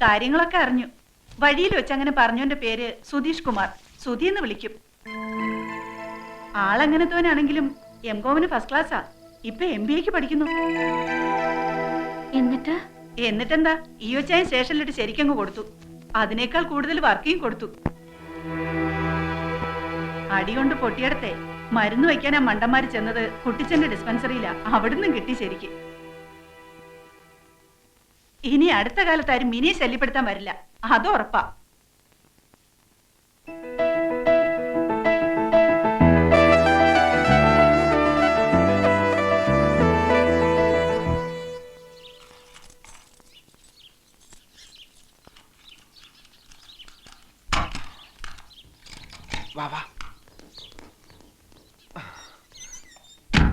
കാര്യങ്ങളൊക്കെ അറിഞ്ഞു. വഴിയിൽ വെച്ച് അങ്ങനെ പറഞ്ഞോന്റെ പേര് സുധീഷ് കുമാർ. സുധി എന്ന് വിളിക്കും. ആളെങ്ങനത്തവനാണെങ്കിലും എംകോമിന് ഫസ്റ്റ് ക്ലാസ്സാ. ഇപ്പൊ MBA പഠിക്കുന്നു. എന്നിട്ടെന്താ ഈയോച്ചായ സ്റ്റേഷനിലിട്ട് ശരിക്കങ്ങ് കൊടുത്തു. അതിനേക്കാൾ കൂടുതൽ വർക്കിയും കൊടുത്തു. അടികൊണ്ട് പൊട്ടിയടത്തെ മരുന്ന് വയ്ക്കാനാ മണ്ടന്മാര് ചെന്നത്. കുട്ടിച്ചന്റെ ഡിസ്പെൻസറിയിലാ. അവിടുന്ന് കിട്ടി ശരിക്ക്. ഇനി അടുത്ത കാലത്ത് ആരും മിനിയെ ശല്യപ്പെടുത്താൻ വരില്ല, അത് ഉറപ്പാ.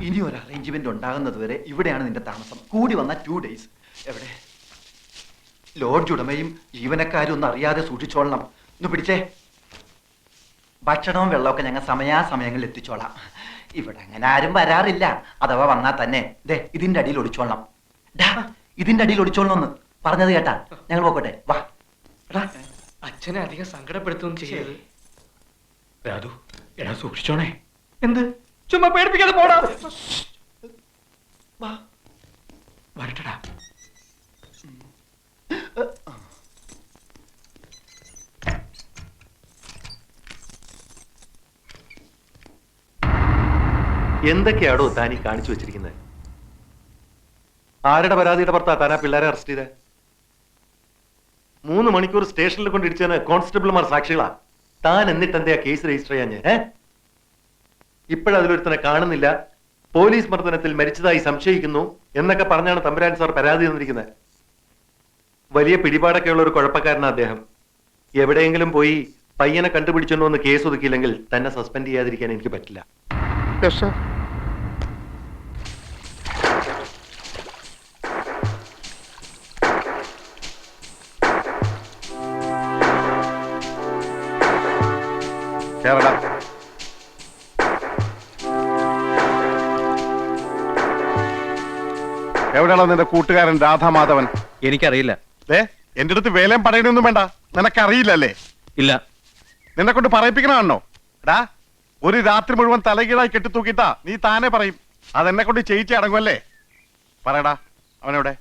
ഇനി ഒരു അറേഞ്ച്മെന്റ് ഉണ്ടാകുന്നത് വരെ ഇവിടെയാണ് നിന്റെ താമസം. കൂടി വന്ന 2 days. എവിടെ? ലോഡ്ജ് ഉടമയും ജീവനക്കാരും ഒന്നും അറിയാതെ സൂക്ഷിച്ചോളണം. ഒന്ന് പിടിച്ചേ. ഭക്ഷണവും വെള്ളമൊക്കെ ഞങ്ങൾ സമയാസമയങ്ങളിൽ എത്തിച്ചോളാം. ഇവിടെ അങ്ങനെ ആരും വരാറില്ല. അഥവാ വന്നാൽ തന്നെ ദേ ഇതിന്റെ അടിയിൽ ഒളിച്ചോളണം. ഇതിന്റെ അടിയിൽ ഒളിച്ചോളണം എന്ന് പറഞ്ഞത് കേട്ടാ? ഞങ്ങൾ പോക്കോട്ടെ, വാ. അച്ഛനെ അധികം സങ്കടപ്പെടുത്തുകയും ചെയ്യരുത്. രാധു, എടാ സൂക്ഷിച്ചോണേ. എന്ത്? ചുമ്മാ പേടിപ്പിക്കാതെ പോടാ. വരട്ടടാ. എന്തൊക്കെയാടോ താനീ കാണിച്ചു വെച്ചിരിക്കുന്നത്? ആരുടെ പരാതിയുടെ പുറത്താ താനാ പിള്ളേരെ അറസ്റ്റ് ചെയ്തേ? 3 മണിക്കൂർ സ്റ്റേഷനിൽ കൊണ്ട് ഇടിച്ചതിന് കോൺസ്റ്റബിൾമാർ സാക്ഷികളാ. താൻ എന്നിട്ട് എന്താ കേസ് രജിസ്റ്റർ ചെയ്യാഞ്ഞ്? ഇപ്പോഴതിലൊരുത്തനെ കാണുന്നില്ല, പോലീസ് മർദ്ദനത്തിൽ മരിച്ചതായി സംശയിക്കുന്നു എന്നൊക്കെ പറഞ്ഞാണ് തമ്പുരാൻ സാർ പരാതി തന്നിരിക്കുന്നത്. വലിയ പിടിപാടൊക്കെ ഉള്ള ഒരു കുഴപ്പക്കാരനാ അദ്ദേഹം. എവിടെയെങ്കിലും പോയി പയ്യനെ കണ്ടുപിടിച്ചോണ്ടോ എന്ന് കേസ് ഒതുക്കിയില്ലെങ്കിൽ തന്നെ സസ്പെൻഡ് ചെയ്യാതിരിക്കാൻ എനിക്ക് പറ്റില്ല. എവിടെയാണോ നിന്റെ കൂട്ടുകാരൻ രാധാമാധവൻ? എനിക്കറിയില്ല. എന്റെ അടുത്ത് വേലയും പറയണൊന്നും വേണ്ട. നിനക്കറിയില്ലല്ലേ? ഇല്ല. നിന്നെ കൊണ്ട് പറയിപ്പിക്കണോ? എടാ, ഒരു രാത്രി മുഴുവൻ തലകീഴായി കെട്ടിത്തൂക്കിട്ടാ നീ താനെ പറയും. അതെന്നെ കൊണ്ട് ചെയ്യിച്ച് അടങ്ങുമല്ലേ? പറയടാ, അവനെവിടെ?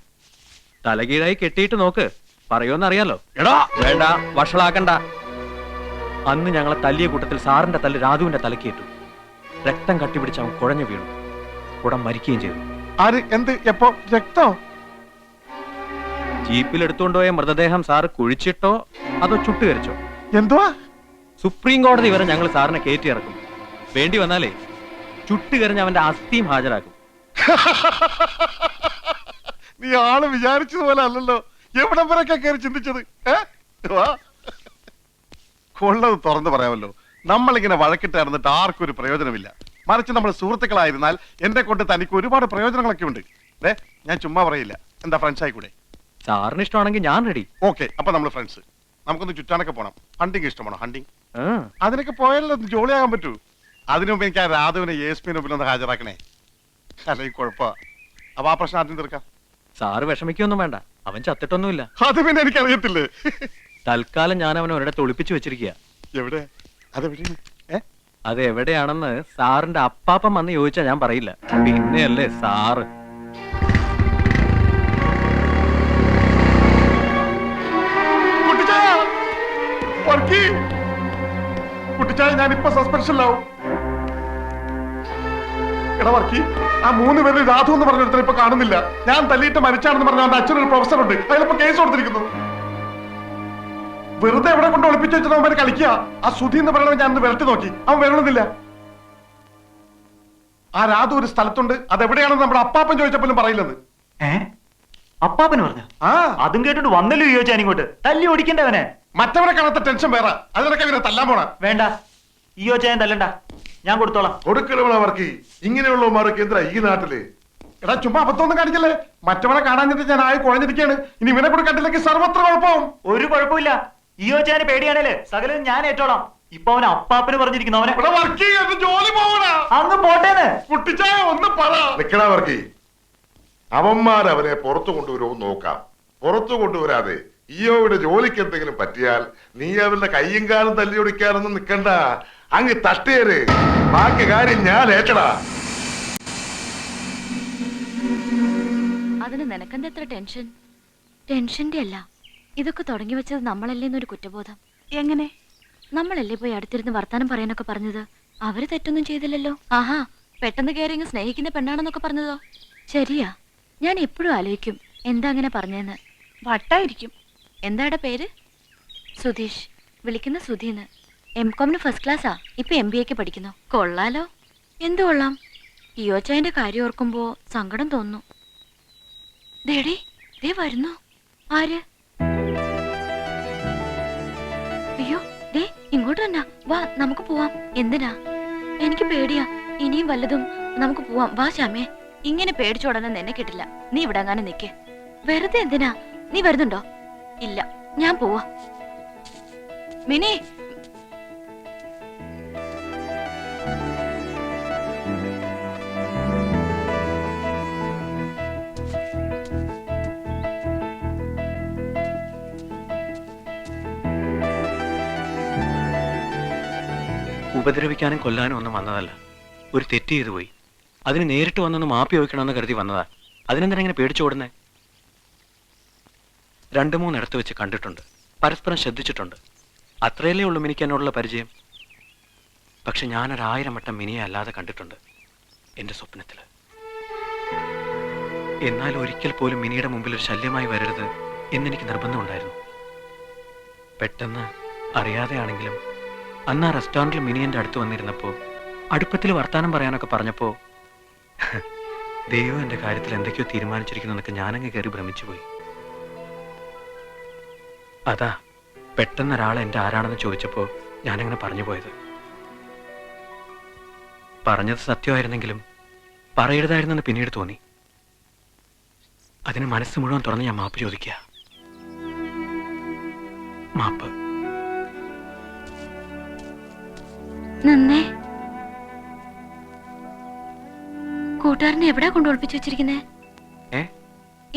തലകീഴായി കെട്ടിയിട്ട് നോക്ക്, പറയുമെന്നറിയാലോ. എടാ വേണ്ട, വഷളാക്കണ്ട. അന്ന് ഞങ്ങളെ തല്ലിയ കൂട്ടത്തിൽ സാറിന്റെ തല്ല് രാധുവിന്റെ തലക്കേറ്റു. രക്തം കട്ടിപിടിച്ച് അവൻ കുഴഞ്ഞു വീണു. ഉടൻ മരിക്കുകയും ചെയ്തു. ആര്? എന്ത്? എപ്പോ? രക്തോ? ജീപ്പിൽ എടുത്തുകൊണ്ടുപോയ മൃതദേഹം സാറ് കുഴിച്ചിട്ടോ അതോ ചുട്ടുകരിച്ചോ? എന്തുവാ? സുപ്രീം കോടതി വരെ ഞങ്ങൾ സാറിനെ കയറ്റി ഇറക്കും. വേണ്ടി വന്നാലേ ചുട്ടുകരിഞ്ഞ് അവന്റെ അസ്ഥിയും ഹാജരാക്കും. നീ ആള് വിചാരിച്ചതുപോലെ അല്ലല്ലോ. എവിടം വരെയൊക്കെ കയറി ചിന്തിച്ചത്? കൊള്ളത് തുറന്നു പറയാമല്ലോ. നമ്മളിങ്ങനെ വഴക്കിട്ട് നടന്നിട്ട് ആർക്കും ഒരു പ്രയോജനമില്ല. മറിച്ച് നമ്മൾ സുഹൃത്തുക്കളായിരുന്നാൽ എന്നെ കൊണ്ട് തനിക്ക് ഒരുപാട് പ്രയോജനങ്ങളൊക്കെ ഉണ്ട്. ഞാൻ ചുമ്മാ പറയില്ല. എന്താ ഫ്രണ്ട്സ് ആയിക്കൂടെ? സാറിന് ഇഷ്ടമാണെങ്കിൽ ഞാൻ റെഡി. ഓക്കെ, അപ്പൊ നമ്മൾ ഫ്രണ്ട്സ്. നമുക്കൊന്ന് ചുറ്റാനൊക്കെ പോണം. ഹണ്ടിങ് ഇഷ്ടമാണോ? ഹണ്ടിങ് അതിനൊക്കെ പോയാലോ ജോളിയാകാൻ പറ്റൂ. അതിനു മുമ്പ് എനിക്ക് ആ രാധുവിനെ ESP മുമ്പിലൊന്ന് ഹാജരാക്കണേ. അല്ലെങ്കിൽ കുഴപ്പ. അപ്പൊ ആ പ്രശ്നം ആദ്യം തീർക്കാം. സാറ് വിഷമിക്കൊന്നും വേണ്ട, അവൻ ചത്തിട്ടൊന്നുമില്ല. അത് പിന്നെ എനിക്കറിയത്തില്ലേ. തൽക്കാലം ഞാൻ അവനെ ഒരിടത്ത് ഒളിപ്പിച്ചു വെച്ചിരിക്കുക. എവിടെ? അതെവിടെ? അത് എവിടെയാണെന്ന് സാറിന്റെ അപ്പാപ്പൻ വന്ന് ചോദിച്ചാ ഞാൻ പറയില്ല. പിന്നെയല്ലേ സാറ്. കുട്ടിച്ചായ, ഞാനിപ്പോ സസ്പെൻഷനിലാവും. എടാ വർക്കി, ആ 3 പേരിൽ രാധു എന്ന് പറഞ്ഞിടത്ത് ഇപ്പൊ കാണുന്നില്ല. ഞാൻ തല്ലിയിട്ട് മരിച്ചാണെന്ന് പറഞ്ഞ അവന്റെ അച്ഛനൊരു പ്രൊഫസർ ഉണ്ട്. അതിലിപ്പോ കേസ് കൊടുത്തിരിക്കുന്നു. വെറുതെ എവിടെ കൊണ്ട് ഒളിപ്പിച്ചു വെച്ചത് അവന്മാര് കളിക്കുക. ആ സുധി എന്ന് പറയണത് ഞാൻ വിരട്ടി നോക്കി, അവൻ വരണമെന്നില്ല. ആ രാധു ഒരു സ്ഥലത്തുണ്ട്. അതെവിടെയാണെന്ന് നമ്മുടെ അപ്പാപ്പൻ ചോദിച്ചപ്പോഴും പറയില്ലെന്ന്. അപ്പാപ്പന് പറഞ്ഞു? അതും കേട്ടിട്ട് വന്നല്ലോ ചോദിച്ചാൻ ഇങ്ങോട്ട്. തല്ലി ഓടിക്കണ്ടവനെ. മറ്റവരെ കാണാത്ത ടെൻഷൻ വേറെ. അതിനൊക്കെ ഇവരെ തല്ലാൻ പോണ. വേണ്ട, ഈ ചോദിച്ചാൻ തല്ലണ്ട, ഞാൻ കൊടുത്തോളാം. കൊടുക്കലവർക്ക് ഇങ്ങനെയുള്ളവർക്ക് എന്താ ഈ നാട്ടില്? എടാ ചുമ്മാ അബദ്ധമൊന്നും കാണിക്കല്ലേ. മറ്റവനെ കാണാഞ്ഞിട്ട് ഞാൻ ആയി കുഴഞ്ഞിരിക്കുകയാണ്. ഇനി ഇവനെ കൂടെ കണ്ടില്ലെങ്കിൽ സർവത്ര കുഴപ്പമാവും. ഒരു കുഴപ്പമില്ല. ഈ ചോദിച്ചാന് പേടിയാണല്ലേ, സകലം ഞാൻ ഏറ്റോളാം. ഇപ്പൊ അവൻ അപ്പാപ്പന് പറഞ്ഞിരിക്കുന്നു. അവനെ ജോലി പോകണ അങ്ങ് പോട്ടേന്ന്. കുട്ടിച്ചായ ഒന്ന് പറ. നിക്കണവർക്ക് അവന്മാരവനെ പുറത്തു കൊണ്ടുവരുമോ നോക്കാം. പുറത്തു കൊണ്ടുവരാതെ ഈയോയുടെ ജോലിക്ക് എന്തെങ്കിലും പറ്റിയാൽ നീ അവരുടെ കയ്യും കാലും തല്ലിയൊടിക്കാനൊന്നും നിക്കണ്ട. അങ്ങ് തട്ടേര്. ബാക്കി കാര്യം ഞാൻ ഏറ്റടാ. അതിന് നിനക്കെന്താ എത്ര ടെൻഷൻ? ടെൻഷന്റെ അല്ല, ഇതൊക്കെ തുടങ്ങി വെച്ചത് നമ്മളല്ലേന്നൊരു കുറ്റബോധം. എങ്ങനെ? നമ്മളല്ലേ പോയി അടുത്തിരുന്ന് വർത്താനം പറയാനൊക്കെ പറഞ്ഞത്? അവര് തെറ്റൊന്നും ചെയ്തില്ലല്ലോ. ആഹാ, പെട്ടെന്ന് കയറി ഇങ്ങ് സ്നേഹിക്കുന്ന പെണ്ണാണെന്നൊക്കെ പറഞ്ഞതോ? ശരിയാ, ഞാൻ എപ്പോഴും ആലോചിക്കും എന്താ അങ്ങനെ പറഞ്ഞെന്ന്. വട്ടായിരിക്കും. എന്താടെ പേര്? സുധീഷ്. വിളിക്കുന്ന സുധീന്ന്. MCOM first ക്ലാസ്സാ. ഇപ്പൊ MBAക്ക് പഠിക്കുന്നു. കൊള്ളാലോ. എന്തു കൊള്ളാം? ഇയോച്ചായന്റെ കാര്യം ഓർക്കുമ്പോ സങ്കടം തോന്നുന്നു. ദേടി, ദേ വരുന്നു. ആര്? അയ്യോ, ദേ ഇങ്ങോട്ട് തന്നെ വാ, നമുക്ക് പോവാം. എന്തിനാ? എനിക്ക് പേടിയാ. ഇനിയും വല്ലതും. നമുക്ക് പോവാം, വാ ശ്യാമേ. ഇങ്ങനെ പേടിച്ചോടനെ എന്നെ കിട്ടില്ല. നീ ഇവിടെ അങ്ങനെ നിക്ക്. വെറുതെ എന്തിനാ? നീ വരുന്നുണ്ടോ? ഇല്ല, ഞാൻ പോവാ. മിനി, ഉപദ്രവിക്കാനും കൊല്ലാനും ഒന്നും വന്നതല്ല. ഒരു തെറ്റ് ചെയ്തു പോയി. അതിന് നേരിട്ട് വന്നൊന്ന് മാപ്പി ചോദിക്കണമെന്ന് കരുതി വന്നതാ. അതിനെന്തിനാ ഇങ്ങനെ പേടിച്ചോടുന്നേ? 2-3 ഇടത്ത് വെച്ച് കണ്ടിട്ടുണ്ട്, പരസ്പരം ശ്രദ്ധിച്ചിട്ടുണ്ട്. അത്രയല്ലേ ഉള്ളൂ മിനിക്ക് എന്നോടുള്ള പരിചയം. പക്ഷെ ഞാനൊരു1000 വട്ടം മിനിയെ അല്ലാതെ കണ്ടിട്ടുണ്ട് എൻ്റെ സ്വപ്നത്തിൽ. എന്നാൽ ഒരിക്കൽ പോലും മിനിയുടെ മുമ്പിൽ ഒരു ശല്യമായി വരരുത് എന്നെനിക്ക് നിർബന്ധമുണ്ടായിരുന്നു. പെട്ടെന്ന് അറിയാതെയാണെങ്കിലും അന്ന് ആ റെസ്റ്റോറൻറ്റിൽ മിനി എൻ്റെ അടുത്ത് വന്നിരുന്നപ്പോൾ അടുപ്പത്തിൽ വർത്താനം പറയാനൊക്കെ പറഞ്ഞപ്പോൾ ദൈവം എൻ്റെ കാര്യത്തിൽ എന്തൊക്കെയോ തീരുമാനിച്ചിരിക്കുന്നതൊക്കെ ഞാനങ്ങ് കയറി ഭ്രമിച്ചു പോയി. അതാ പെട്ടെന്ന് ഒരാൾ എൻ്റെ ആരാണെന്ന് ചോദിച്ചപ്പോൾ ഞാനങ്ങനെ പറഞ്ഞു പോയത്. പറഞ്ഞത് സത്യമായിരുന്നെങ്കിലും പറയരുതായിരുന്നെന്ന് പിന്നീട് തോന്നി. അതിന് മനസ്സ് മുഴുവൻ തുറന്ന് ഞാൻ മാപ്പ് ചോദിക്കുക. മാപ്പ്. നന്നേ. കൂട്ടുകാരനെ എവിടാ കൊണ്ട് ഒളിപ്പിച്ചു വെച്ചിരിക്കുന്നേ?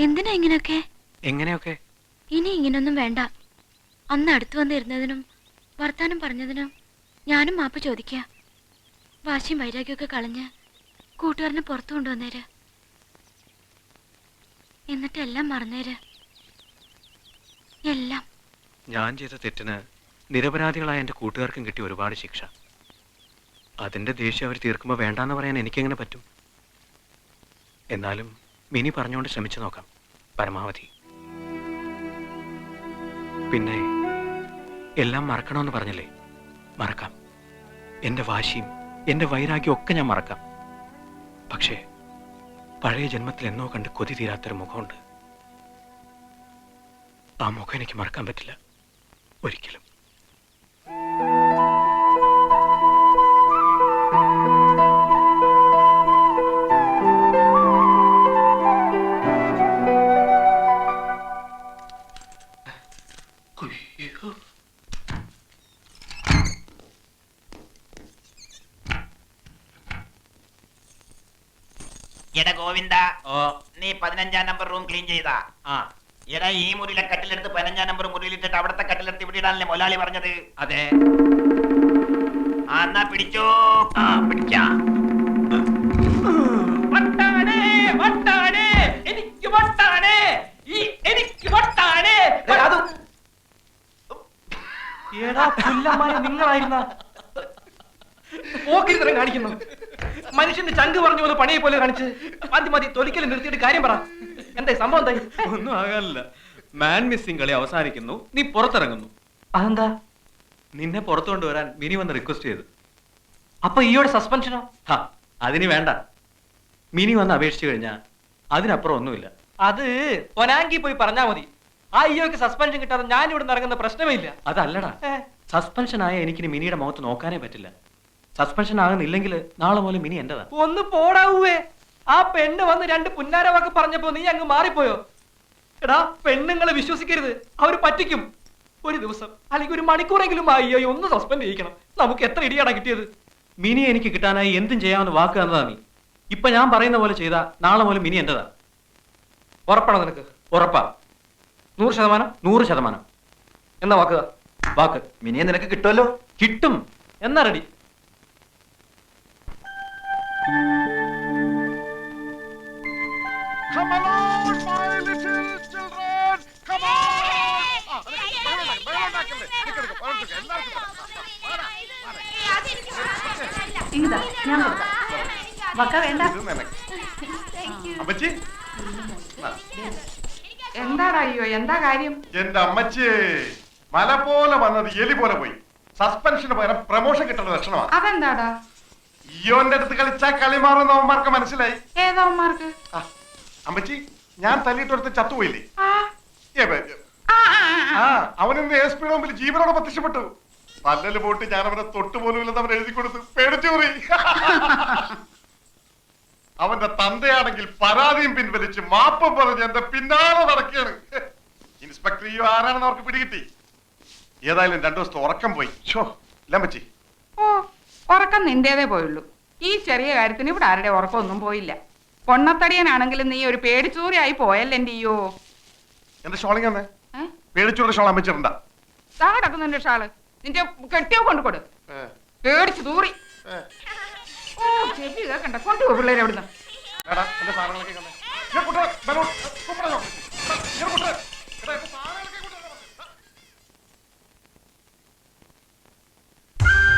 എന്തിനാ ഇങ്ങനെയൊക്കെ? എങ്ങനെയൊക്കെ? ഇനി ഇങ്ങനൊന്നും വേണ്ട. അന്ന് അടുത്ത് വന്നിരുന്നതിനും വർത്താനം പറഞ്ഞതിനും ഞാനും മാപ്പ് ചോദിക്കുക. വാശിയും വൈരാഗ്യമൊക്കെ കളഞ്ഞ് കൂട്ടുകാരനെ പുറത്തു കൊണ്ടുവന്നേര്. എന്നിട്ട് എല്ലാം മറന്നേര്. എല്ലാം. ഞാൻ ചെയ്ത തെറ്റിന് നിരപരാധികളായ എൻ്റെ കൂട്ടുകാർക്കും കിട്ടിയ ഒരുപാട് ശിക്ഷ. അതിൻ്റെ ദേഷ്യം അവർ തീർക്കുമ്പോൾ വേണ്ടാന്ന് പറയാൻ എനിക്കെങ്ങനെ പറ്റും? എന്നാലും മിനി പറഞ്ഞുകൊണ്ട് ശ്രമിച്ചു നോക്കാം പരമാവധി. പിന്നെ എല്ലാം മറക്കണമെന്ന് പറഞ്ഞില്ലേ? മറക്കാം. എൻ്റെ വാശിയും എൻ്റെ വൈരാഗ്യവും ഒക്കെ ഞാൻ മറക്കാം. പക്ഷേ പഴയ ജന്മത്തിൽ എന്നോ കണ്ട് കൊതി തീരാത്തൊരു മുഖമുണ്ട്. ആ മുഖം എനിക്ക് മറക്കാൻ പറ്റില്ല ഒരിക്കലും. എടാ ഗോവിന്ദ, നീ 15-ാം നമ്പർ റൂം ക്ലീൻ ചെയ്താ? എടാ, ഈ മുറിയിലെ കട്ടിലെടുത്ത് 15-ാം നമ്പർ മുറിയിലിട്ടിട്ട് അവിടത്തെ കട്ടിലെടുത്ത് ഇവിടെ ഇടാനല്ലേ മൊലാളി പറഞ്ഞത്? അതെ. എന്നാ പിടിച്ചോ. പിടിച്ചാ. നിങ്ങളായിരുന്ന പോക്കിരിത്തരം കാണിക്കുന്നു. മനുഷ്യന്റെ ചങ്ക് പറഞ്ഞ പോലെ പണിയെ പോലെ കാണിച്ച് മതി മതി തൊലിക്കൽ നിർത്തിയിട്ട് കാര്യം പറ. എന്തായി സംഭവം? എന്തായി? ഒന്നും ആകാനില്ല. മാൻ മിസ്സിംഗ് കളി അവസാനിക്കുന്നു, നീ പുറത്തിറങ്ങുന്നു. അതെന്താ? നിന്നെ പുറത്തു കൊണ്ടുവരാൻ മിനി വന്ന് റിക്വസ്റ്റ് ചെയ്തു. അപ്പൊ ഈയോടെ സസ്പെൻഷനോ? അതിന് വേണ്ട. മിനി വന്ന് അപേക്ഷിച്ചു കഴിഞ്ഞാ അതിനപ്പുറം ഒന്നുമില്ല. അത് പൊനാങ്കി പോയി പറഞ്ഞാ മതി. ആ ഈയോക്ക് സസ്പെൻഷൻ കിട്ടാതെ ഞാൻ ഇവിടെ ഇറങ്ങുന്ന പ്രശ്നമേ ഇല്ല. അതല്ലടാ, സസ്പെൻഷൻ ആയ എനിക്ക് മിനിയുടെ മുഖത്ത് നോക്കാനേ പറ്റില്ല. സസ്പെൻഷൻ ആകുന്നില്ലെങ്കിൽ നാളെ മുതൽ മിനി എന്റേതാ. ഒന്ന് പോടാവേ. ആ പെണ്ണ് വന്ന് 2 പുന്നാര വാക്ക് പറഞ്ഞപ്പോ നീ അങ്ങ് മാറിപ്പോയോ? എടാ, പെണ്ണുങ്ങളെ വിശ്വസിക്കരുത്, അവര് പറ്റിക്കും. ഒരു ദിവസം അല്ലെങ്കിൽ ഒരു മണിക്കൂറെങ്കിലും അയ്യോ ഒന്ന് സസ്പെൻഡ് ചെയ്യിക്കണം. നമുക്ക് എത്ര ഇടിയാടാ കിട്ടിയത്? മിനി എനിക്ക് കിട്ടാനായി എന്തും ചെയ്യാമെന്ന് വാക്ക് തന്നതാ നീ. ഇപ്പൊ ഞാൻ പറയുന്ന പോലെ ചെയ്താ നാളെ മുതൽ മിനി എന്റേതാ. ഉറപ്പാണോ നിനക്ക്? ഉറപ്പാ. 100%? 100%. എന്നാ വാക്കുക? വാക്ക്. മിനിയെ നിനക്ക് കിട്ടുമല്ലോ. കിട്ടും. എന്നാ ready? Come along, my little children. Come on. ഇതാ ഞാൻ കൊടുക്കാം. വക്ക വേണ്ട. അമ്മച്ചി, എന്താടാ അയ്യോ, എന്താ കാര്യം? എന്റെ അമ്മച്ചി മല പോലെ വന്നത് എലി പോലെ പോയി. സസ്പെൻഷന് പകരം പ്രമോഷൻ കിട്ടുന്ന ലക്ഷണമാണ്. അതെന്താടാ? ഇയോന്റെ അടുത്ത് കളിച്ചാ കളി മാറുന്ന അവന്മാർക്ക് മനസ്സിലായി. ഏതവന്മാർക്ക്? അമ്മച്ചി, ഞാൻ തല്ലിയിട്ടൊരുത്ത് ചത്തുപോയില്ലേ? ആ അവനിന്ന് എസ് പിയുടെ മുമ്പിൽ ജീവനോടെ പ്രത്യക്ഷപ്പെട്ടു. പല്ലല് പോയിട്ട് ഞാൻ അവനെ തൊട്ടുപോലും ഇല്ലെന്ന് അവൻ എഴുതി കൊടുത്തു. പേടിച്ചൂറി. അവന്റെ തന്തയാണെങ്കിൽ പരാതിയും പിൻവലിച്ച് മാപ്പ് പറഞ്ഞ് എന്റെ പിന്നാലെ നടക്കുകയാണ്. ഇൻസ്പെക്ടർ ഈ ആരാണെന്ന് അവർക്ക് പിടികിട്ടി. ഏതായാലും 2 ദിവസത്തെ ഉറക്കം പോയി. ഇല്ലമ്മച്ചി. ഓ, ഉറക്കം നിന്റേതേ പോയുള്ളൂ. ഈ ചെറിയ കാര്യത്തിന് ഇവിടെ ആരുടെ ഉറക്കമൊന്നും പോയില്ല. പൊണ്ണത്തടിയനാണെങ്കിലും നീ ഒരു പേടിച്ചൂറിയായി പോയല്ലേ എന്റെ അയ്യോ. എന്റെ ഷോളിങ് തന്നെ പേടിച്ചൂടെ ഷോൾ അമ്മച്ചിട്ടുണ്ടാ. താ കിടക്കുന്നു നിന്റെ ഷാള്. നിന്റെ കെട്ടിയോ കൊണ്ടുകൊടു. പേടിച്ചു തൂറി. ഓ, ചെവി കേക്കണ്ട. കൊണ്ടുപോ പിള്ളേരെ അവിടുന്ന്. എന്റെ സാധനങ്ങളൊക്കെ